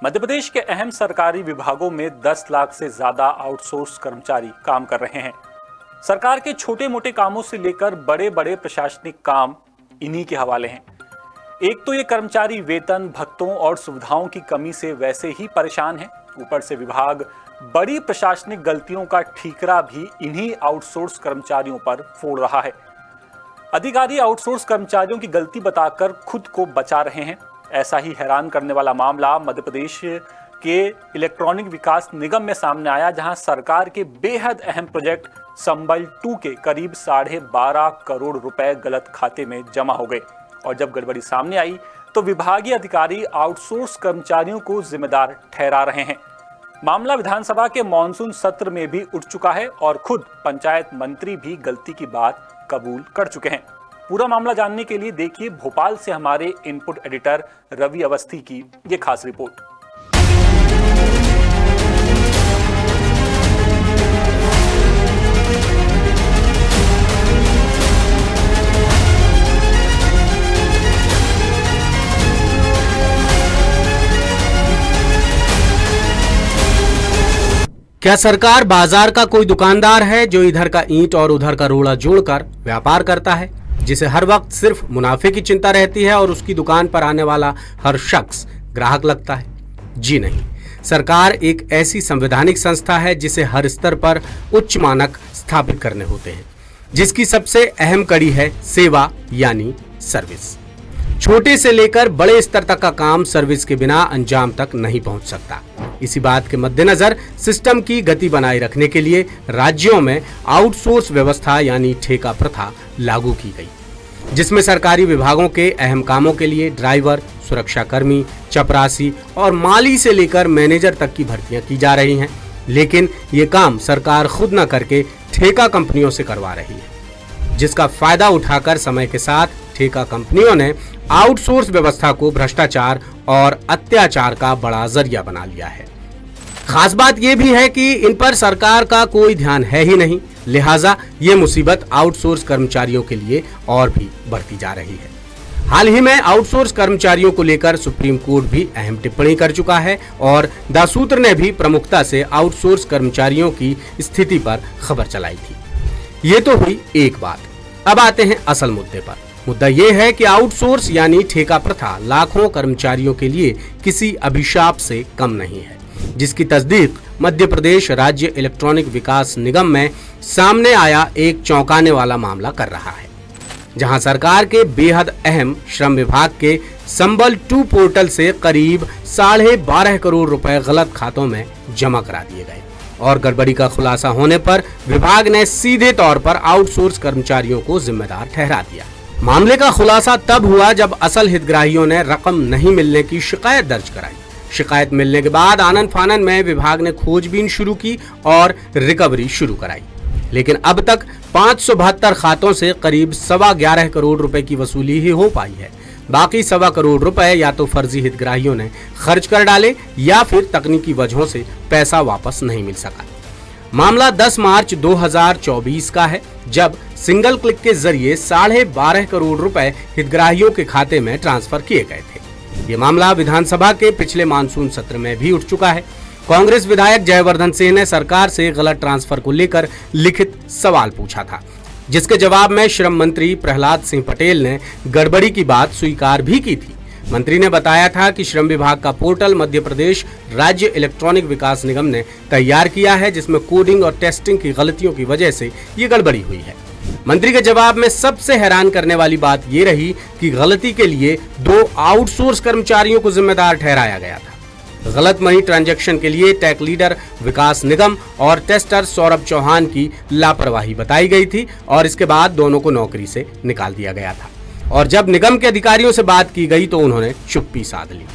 मध्य प्रदेश के अहम सरकारी विभागों में 10 लाख से ज्यादा आउटसोर्स कर्मचारी काम कर रहे हैं। सरकार के छोटे मोटे कामों से लेकर बड़े बड़े प्रशासनिक काम इन्हीं के हवाले हैं। एक तो ये कर्मचारी वेतन, भत्तों और सुविधाओं की कमी से वैसे ही परेशान हैं, ऊपर से विभाग बड़ी प्रशासनिक गलतियों का ठीकरा भी इन्हीं आउटसोर्स कर्मचारियों पर फोड़ रहा है। अधिकारी आउटसोर्स कर्मचारियों की गलती बताकर खुद को बचा रहे हैं। ऐसा ही हैरान करने वाला मामला मध्य प्रदेश के इलेक्ट्रॉनिक विकास निगम में सामने आया, जहां सरकार के बेहद अहम प्रोजेक्ट संबल 2 के करीब 12.5 करोड़ रुपए गलत खाते में जमा हो गए। और जब गड़बड़ी सामने आई तो विभागीय अधिकारी आउटसोर्स कर्मचारियों को जिम्मेदार ठहरा रहे हैं। मामला विधानसभा के मॉनसून सत्र में भी उठ चुका है और खुद पंचायत मंत्री भी गलती की बात कबूल कर चुके हैं। पूरा मामला जानने के लिए देखिए भोपाल से हमारे इनपुट एडिटर रवि अवस्थी की ये खास रिपोर्ट। क्या सरकार बाजार का कोई दुकानदार है जो इधर का ईंट और उधर का रोड़ा जोड़कर व्यापार करता है, जिसे हर वक्त सिर्फ मुनाफे की चिंता रहती है और उसकी दुकान पर आने वाला हर शख्स ग्राहक लगता है? जी नहीं, सरकार एक ऐसी संवैधानिक संस्था है जिसे हर स्तर पर उच्च मानक स्थापित करने होते हैं, जिसकी सबसे अहम कड़ी है सेवा यानी सर्विस। छोटे से लेकर बड़े स्तर तक का काम सर्विस के बिना अंजाम तक नहीं पहुंच सकता। इसी बात के मद्देनजर सिस्टम की गति बनाए रखने के लिए राज्यों में आउटसोर्स व्यवस्था यानी ठेका प्रथा लागू की गई, जिसमें सरकारी विभागों के अहम कामों के लिए ड्राइवर, सुरक्षाकर्मी, चपरासी और माली से लेकर मैनेजर तक की भर्तियां की जा रही हैं। लेकिन ये काम सरकार खुद न करके ठेका कंपनियों से करवा रही है, जिसका फायदा उठाकर समय के साथ ठेका कंपनियों ने आउटसोर्स व्यवस्था को भ्रष्टाचार और अत्याचार का बड़ा जरिया बना लिया है। खास बात यह भी है कि इन पर सरकार का कोई ध्यान है ही नहीं, लिहाजा ये मुसीबत आउटसोर्स कर्मचारियों के लिए और भी बढ़ती जा रही है। हाल ही में आउटसोर्स कर्मचारियों को लेकर सुप्रीम कोर्ट भी अहम टिप्पणी कर चुका है और द सूत्र ने भी प्रमुखता से आउटसोर्स कर्मचारियों की स्थिति पर खबर चलाई थी। ये तो हुई एक बात। अब आते हैं असल मुद्दे पर। मुद्दा यह है कि आउटसोर्स यानी ठेका प्रथा लाखों कर्मचारियों के लिए किसी अभिशाप से कम नहीं है, जिसकी तस्दीक मध्य प्रदेश राज्य इलेक्ट्रॉनिक विकास निगम में सामने आया एक चौंकाने वाला मामला कर रहा है, जहां सरकार के बेहद अहम श्रम विभाग के संबल 2 पोर्टल से करीब 12.5 करोड़ रुपए गलत खातों में जमा करा दिए गए और गड़बड़ी का खुलासा होने पर विभाग ने सीधे तौर पर आउटसोर्स कर्मचारियों को जिम्मेदार ठहरा दिया। मामले का खुलासा तब हुआ जब असल हितग्राहियों ने रकम नहीं मिलने की शिकायत दर्ज कराई। शिकायत मिलने के बाद आनन फानन में विभाग ने खोजबीन शुरू की और रिकवरी शुरू कराई, लेकिन अब तक 572 खातों से करीब 11.25 करोड़ रुपए की वसूली ही हो पाई है। बाकी 1.25 करोड़ रुपए या तो फर्जी हितग्राहियों ने खर्च कर डाले या फिर तकनीकी वजहों से पैसा वापस नहीं मिल सका। मामला 10 मार्च 2024 का है, जब सिंगल क्लिक के जरिए 12.5 करोड़ रुपए हितग्राहियों के खाते में ट्रांसफर किए गए थे। ये मामला विधानसभा के पिछले मानसून सत्र में भी उठ चुका है। कांग्रेस विधायक जयवर्धन सिंह ने सरकार से गलत ट्रांसफर को लेकर लिखित सवाल पूछा था, जिसके जवाब में श्रम मंत्री प्रहलाद सिंह पटेल ने गड़बड़ी की बात स्वीकार भी की थी। मंत्री ने बताया था कि श्रम विभाग का पोर्टल मध्य प्रदेश राज्य इलेक्ट्रॉनिक विकास निगम ने तैयार किया है, जिसमें कोडिंग और टेस्टिंग की गलतियों की वजह से ये गड़बड़ी हुई है। मंत्री के जवाब में सबसे हैरान करने वाली बात ये रही कि गलती के लिए 2 आउटसोर्स कर्मचारियों को जिम्मेदार ठहराया गया था। गलत मनी ट्रांजैक्शन के लिए टैक लीडर विकास निगम और टेस्टर सौरभ चौहान की लापरवाही बताई गई थी और इसके बाद दोनों को नौकरी से निकाल दिया गया था। और जब निगम के अधिकारियों से बात की गई तो उन्होंने चुप्पी साध ली,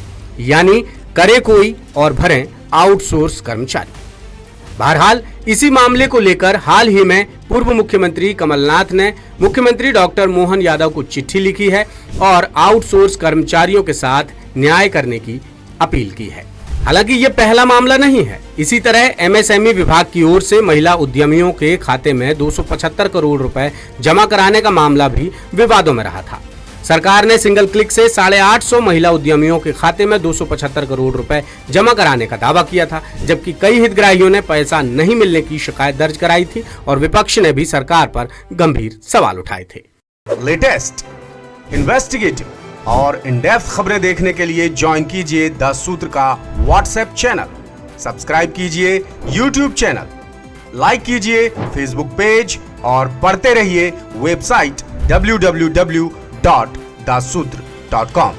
यानी करे कोई और भरें आउटसोर्स कर्मचारी। बहरहाल इसी मामले को लेकर हाल ही में पूर्व मुख्यमंत्री कमलनाथ ने मुख्यमंत्री डॉक्टर मोहन यादव को चिट्ठी लिखी है और आउटसोर्स कर्मचारियों के साथ न्याय करने की अपील की है। हालांकि ये पहला मामला नहीं है। इसी तरह एमएसएमई विभाग की ओर से महिला उद्यमियों के खाते में 275 करोड़ रुपए जमा कराने का मामला भी विवादों में रहा था। सरकार ने सिंगल क्लिक से 850 महिला उद्यमियों के खाते में 275 करोड़ रुपए जमा कराने का दावा किया था, जबकि कई हितग्राहियों ने पैसा नहीं मिलने की शिकायत दर्ज कराई थी और विपक्ष ने भी सरकार पर गंभीर सवाल उठाए थे। लेटेस्ट, इन्वेस्टिगेटिव और इन डेप्थ खबरें देखने के लिए ज्वाइन कीजिए द सूत्र का व्हाट्सएप चैनल, सब्सक्राइब कीजिए यूट्यूब चैनल, लाइक कीजिए फेसबुक पेज और पढ़ते रहिए वेबसाइट www.dasudr.com।